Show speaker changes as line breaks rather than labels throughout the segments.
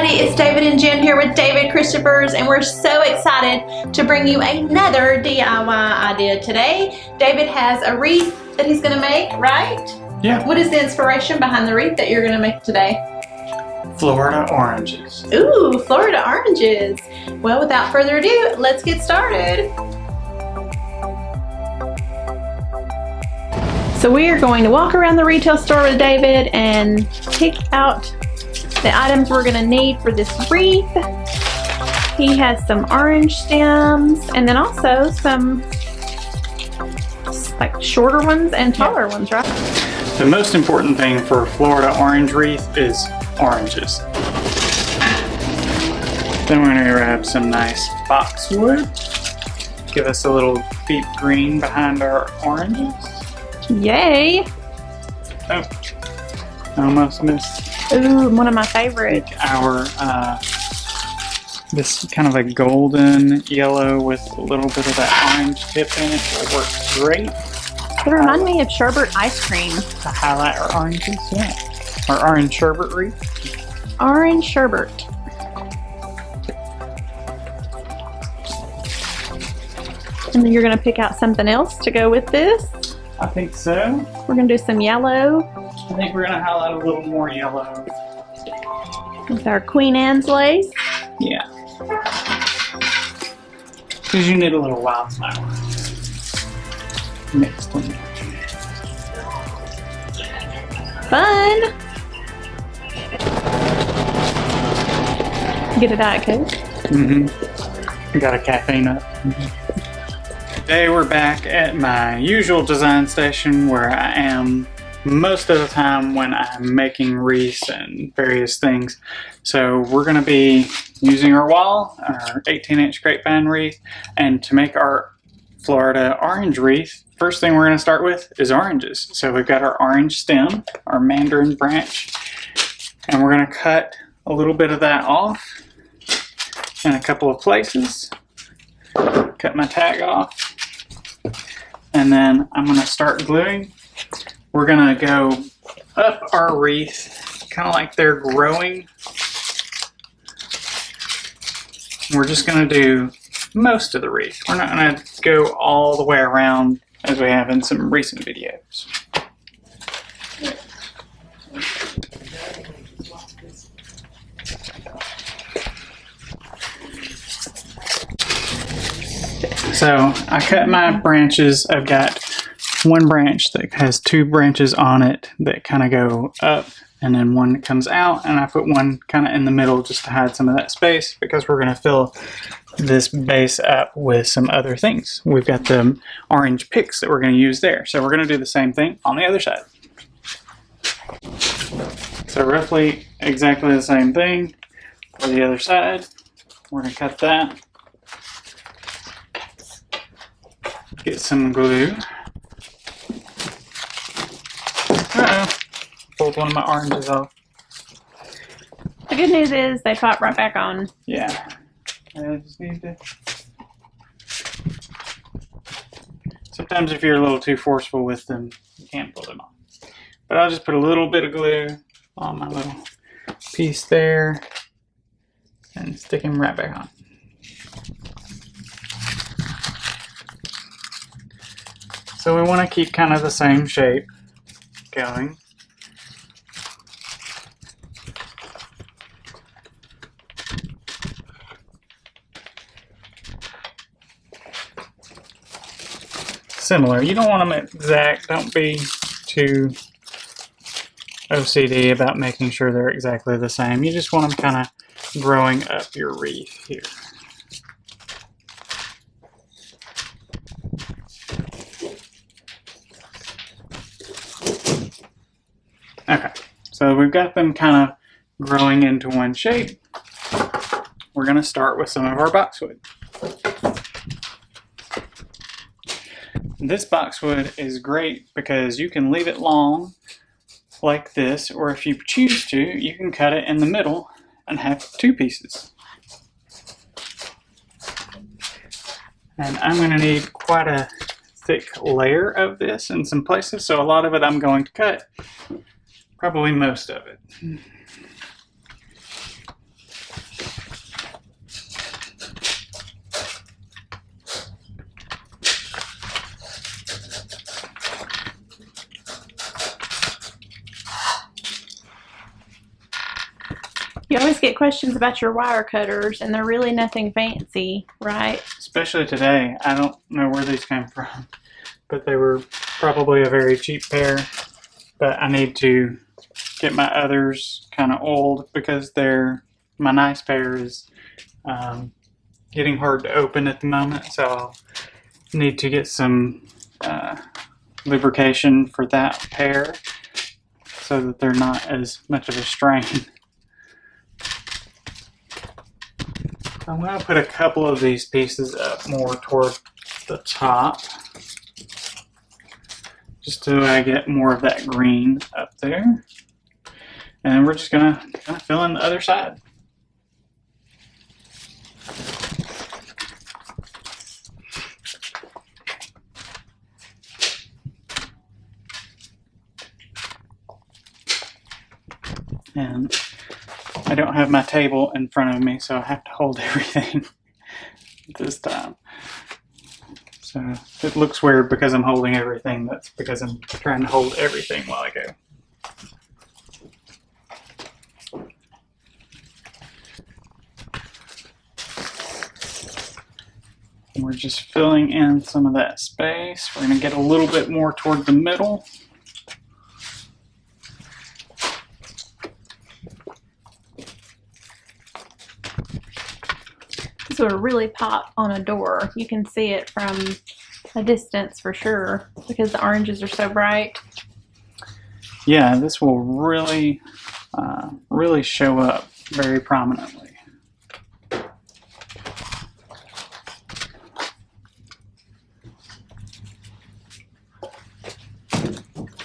everybody, it's David and Jen here with David Christophers, and we're so excited to bring you another DIY idea today. David has a wreath that he's going to make, right?
Yeah.
What is the inspiration behind the wreath that you're going to make today?
Florida oranges.
Ooh, Florida oranges. Well, without further ado, let's get started. So we are going to walk around the retail store with David and pick out the items we're going to need for this wreath. He has some orange stems and then also some like shorter ones and taller ones, right?
The most important thing for Florida orange wreath is oranges. Then we're going to grab some nice boxwood. Give us a little deep green behind our oranges.
Yay!
Oh, I almost missed.
Ooh, one of my favorites.
Our this kind of a golden yellow with a little bit of that orange tip in it will work great.
It reminds me of sherbet ice cream.
To highlight our oranges, yeah. Our orange sherbet wreath.
Orange sherbet. And then you're going to pick out something else to go with this.
I think so.
We're going to do some yellow.
I think we're going to highlight a little more yellow.
With our Queen Anne's lace.
Yeah. Because you need a little wildflower mixed in there.
Fun! Get a Diet Coke.
Mm-hmm. Got a caffeine up. Today we're back at my usual design station where I am most of the time when I'm making wreaths and various things. So we're going to be using our wall, our 18-inch grapevine wreath, and to make our Florida orange wreath, first thing we're going to start with is oranges. So we've got our orange stem, our mandarin branch, and we're going to cut a little bit of that off in a couple of places. Cut my tag off. And then I'm going to start gluing. We're going to go up our wreath, kind of like they're growing. We're just going to do most of the wreath. We're not going to go all the way around as we have in some recent videos. So I cut my branches. I've got one branch that has two branches on it that kind of go up, and then one that comes out, and I put one kind of in the middle just to hide some of that space because we're going to fill this base up with some other things. We've got the orange picks that we're going to use there. So we're going to do the same thing on the other side. So roughly exactly the same thing for the other side. We're going to cut that. Get some glue. Uh-oh. Pulled one of my oranges off.
The good news is they pop right back on.
Yeah. I just need to... Sometimes if you're a little too forceful with them, you can't pull them off. But I'll just put a little bit of glue on my little piece there and stick them right back on. So we want to keep kind of the same shape going. Similar. You don't want them exact. Don't be too OCD about making sure they're exactly the same. You just want them kind of growing up your wreath here. Okay, so we've got them kind of growing into one shape. We're going to start with some of our boxwood. This boxwood is great because you can leave it long like this, or if you choose to, you can cut it in the middle and have two pieces. And I'm going to need quite a thick layer of this in some places, so a lot of it I'm going to cut. Probably most of it.
You always get questions about your wire cutters, and they're really nothing fancy, right?
Especially today. I don't know where these came from, but they were probably a very cheap pair. But I need to get my others kind of old because my nice pair is getting hard to open at the moment. So I'll need to get some lubrication for that pair so that they're not as much of a strain. I'm going to put a couple of these pieces up more toward the top, just so I get more of that green up there. And then we're just going to kind of fill in the other side. And I don't have my table in front of me, so I have to hold everything this time. So if it looks weird because I'm holding everything, that's because I'm trying to hold everything while I go. And we're just filling in some of that space. We're going to get a little bit more toward the middle.
This would really pop on a door. You can see it from a distance for sure because the oranges are so bright.
Yeah, this will really, really show up very prominently.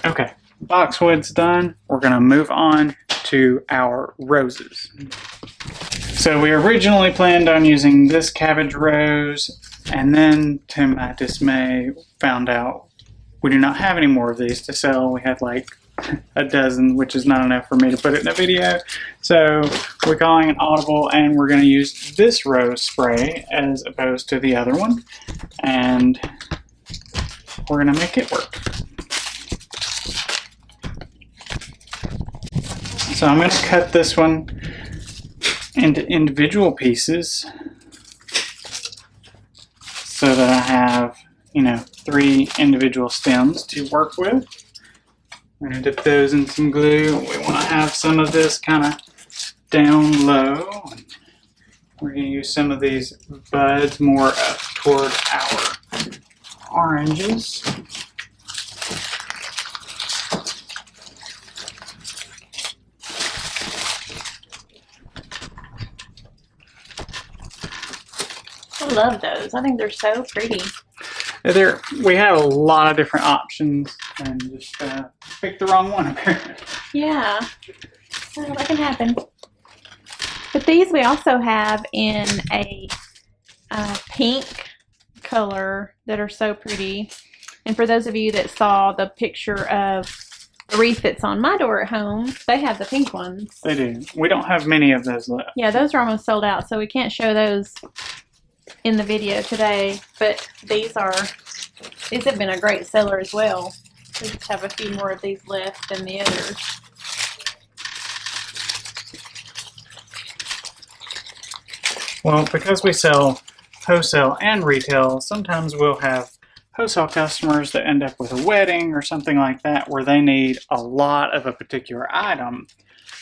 Okay, boxwood's done. We're going to move on to our roses. So we originally planned on using this cabbage rose, and then to my dismay found out we do not have any more of these to sell. We had like a dozen, which is not enough for me to put it in a video. So we're calling an audible, and we're going to use this rose spray as opposed to the other one, and we're going to make it work. So I'm going to cut this one into individual pieces so that I have, 3 individual stems to work with. We're going to dip those in some glue. We want to have some of this kind of down low. We're going to use some of these buds more up toward our oranges.
I love those. I think they're so pretty.
We have a lot of different options, and just pick the wrong one apparently.
Yeah, well, that can happen. But these we also have in a pink color that are so pretty. And for those of you that saw the picture of the wreath that's on my door at home, they have the pink ones.
They do. We don't have many of those left.
Yeah, those are almost sold out, so we can't show those in the video today, but these have been a great seller as well. We just have a few more of these left than the others.
Well, because we sell wholesale and retail, sometimes we'll have wholesale customers that end up with a wedding or something like that where they need a lot of a particular item,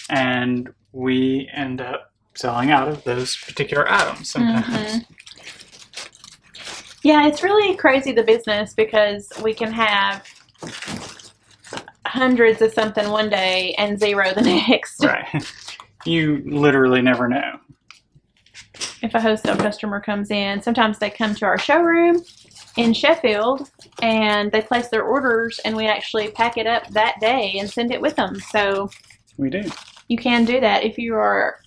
and we end up selling out of those particular items sometimes.
Mm-hmm. Yeah, it's really crazy, the business, because we can have hundreds of something one day and 0 the next.
Right. You literally never know.
If a wholesale customer comes in, sometimes they come to our showroom in Sheffield and they place their orders, and we actually pack it up that day and send it with them. So
we do.
You can do that. If you are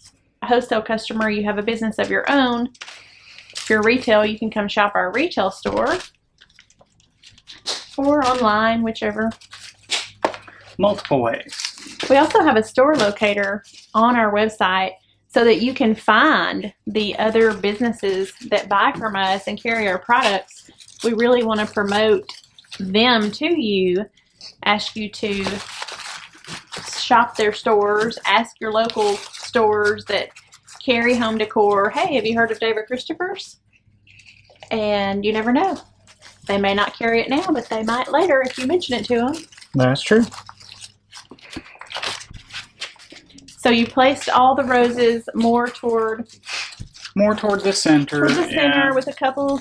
a wholesale customer, you have a business of your own. If you're retail, you can come shop our retail store or online, whichever.
Multiple ways.
We also have a store locator on our website so that you can find the other businesses that buy from us and carry our products. We really want to promote them to you, ask you to shop their stores, ask your local stores that carry home decor. Hey, have you heard of David Christopher's? And you never know. They may not carry it now, but they might later if you mention it to them.
That's true.
So you placed all the roses more toward
the center.
With a couple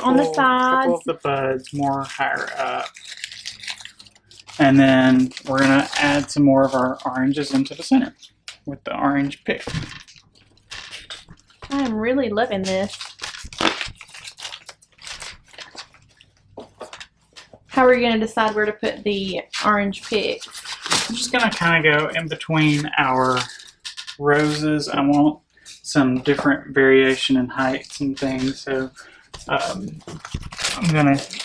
on the sides.
Couple of the buds more higher up. And then we're going to add some more of our oranges into the center with the orange pick.
I am really loving this. How are you going to decide where to put the orange picks?
I'm just going to kind of go in between our roses. I want some different variation in heights and things, so I'm going to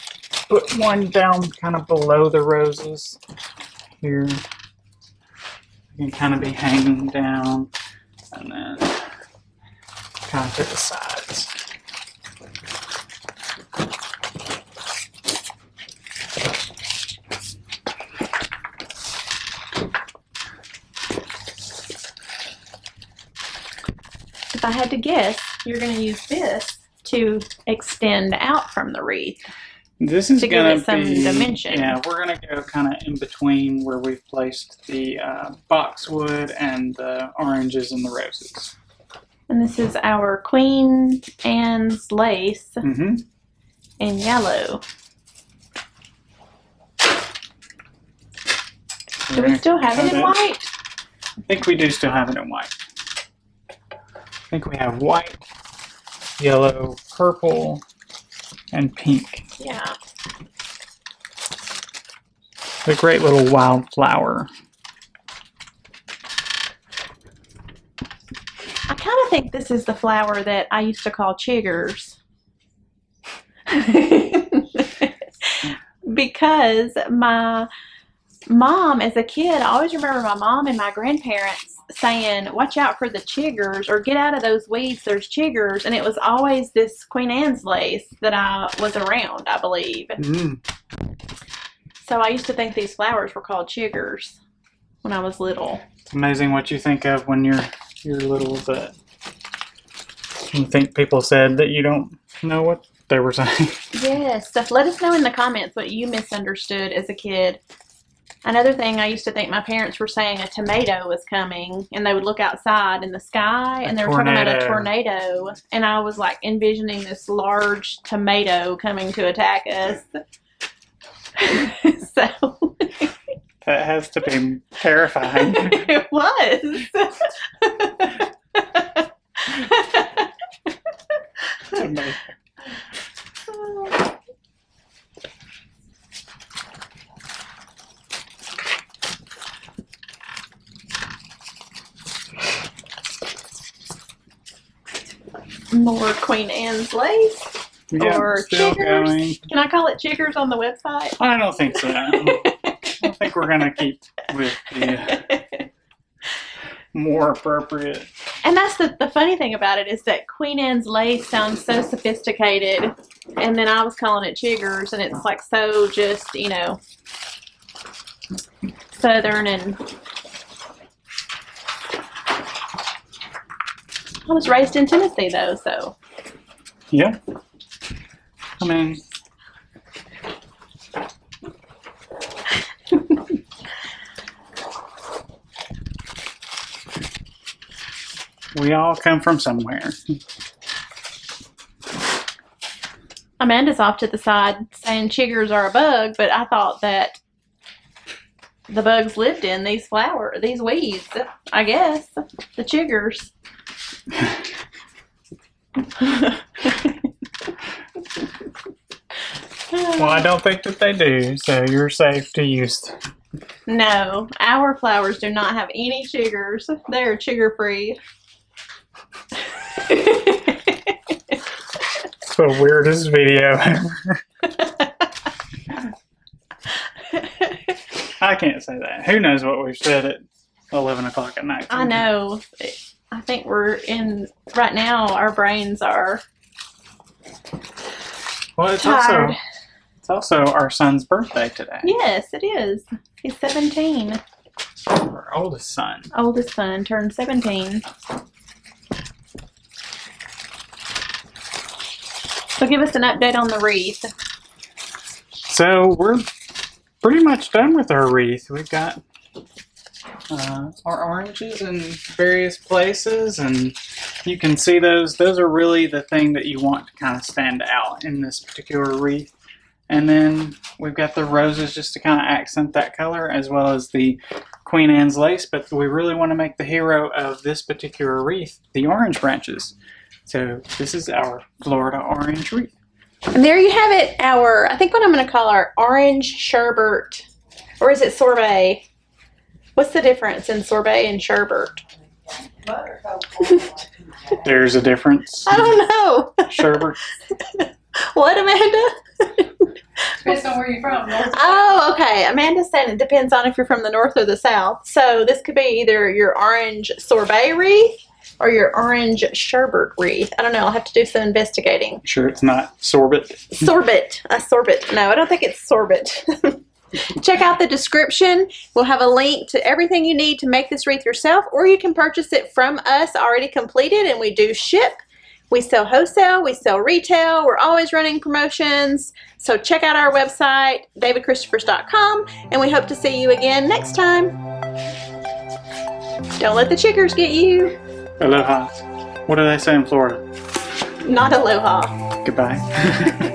put one down kind of below the roses here. You can kind of be hanging down, and then kind of to the sides.
If I had to guess, you're going to use this to extend out from the wreath.
This is going to
give it some dimension.
Yeah, we're going to go kind of in between where we've placed the boxwood and the oranges and the roses.
And this is our Queen Anne's lace in yellow. Do we still have it in white?
I think we do still have it in white. I think we have white, yellow, purple, and pink.
Yeah.
The great little wildflower.
I kind of think this is the flower that I used to call chiggers. Because my mom, as a kid, I always remember my mom and my grandparents saying, watch out for the chiggers, or get out of those weeds, there's chiggers. And it was always this Queen Anne's lace that I was around, I believe. So I used to think these flowers were called chiggers when I was little.
It's amazing what you think of when you're little, but you think people said that you don't know what they were saying.
Yes, let us know in the comments what you misunderstood as a kid. Another thing, I used to think my parents were saying a tomato was coming, and they would look outside in the sky, and they were talking about a tornado, and I was like envisioning this large tomato coming to attack us. So
that has to be terrifying.
It was.
Tomato.
More Queen Anne's lace,
Yeah,
or
still
chiggers.
going.
Can I call it chiggers on the website?
I don't think so. I think we're going to keep with the more appropriate.
And that's the funny thing about it, is that Queen Anne's lace sounds so sophisticated, and then I was calling it chiggers, and it's like so just, you know, southern. And I was raised in Tennessee, though, so.
Yeah. I mean, we all come from somewhere.
Amanda's off to the side saying chiggers are a bug, but I thought that the bugs lived in these weeds, I guess. The chiggers.
Well, I don't think that they do, so you're safe to use them.
No, our flowers do not have any chiggers. They are chigger free.
It's the weirdest video ever. I can't say that. Who knows what we've said at 11 o'clock at night.
I know. I think we're in, right now, our brains are tired.
It's also our son's birthday today.
Yes, it is. He's 17.
Our oldest son.
Oldest son turned 17. So give us an update on the wreath.
So we're pretty much done with our wreath. We've got our oranges in various places, and you can see those. Those are really the thing that you want to kind of stand out in this particular wreath. And then we've got the roses just to kind of accent that color, as well as the Queen Anne's lace. But we really want to make the hero of this particular wreath the orange branches. So this is our Florida orange wreath.
And there you have it, I think what I'm going to call our orange sherbet, or is it sorbet? What's the difference in sorbet and sherbet?
There's a difference.
I don't know.
Sherbet.
What, Amanda?
Depends on where you're from.
Oh, okay. Amanda's saying it depends on if you're from the north or the south. So this could be either your orange sorbet wreath or your orange sherbet wreath. I don't know. I'll have to do some investigating.
Sure it's not sorbet?
Sorbet. A sorbet. No, I don't think it's sorbet. Check out the description. We'll have a link to everything you need to make this wreath yourself, or you can purchase it from us already completed, and we do ship. We sell wholesale, we sell retail, we're always running promotions. So check out our website, davidchristopher's.com, and we hope to see you again next time. Don't let the chiggers get you.
Aloha. What do they say in Florida?
Not aloha.
Goodbye.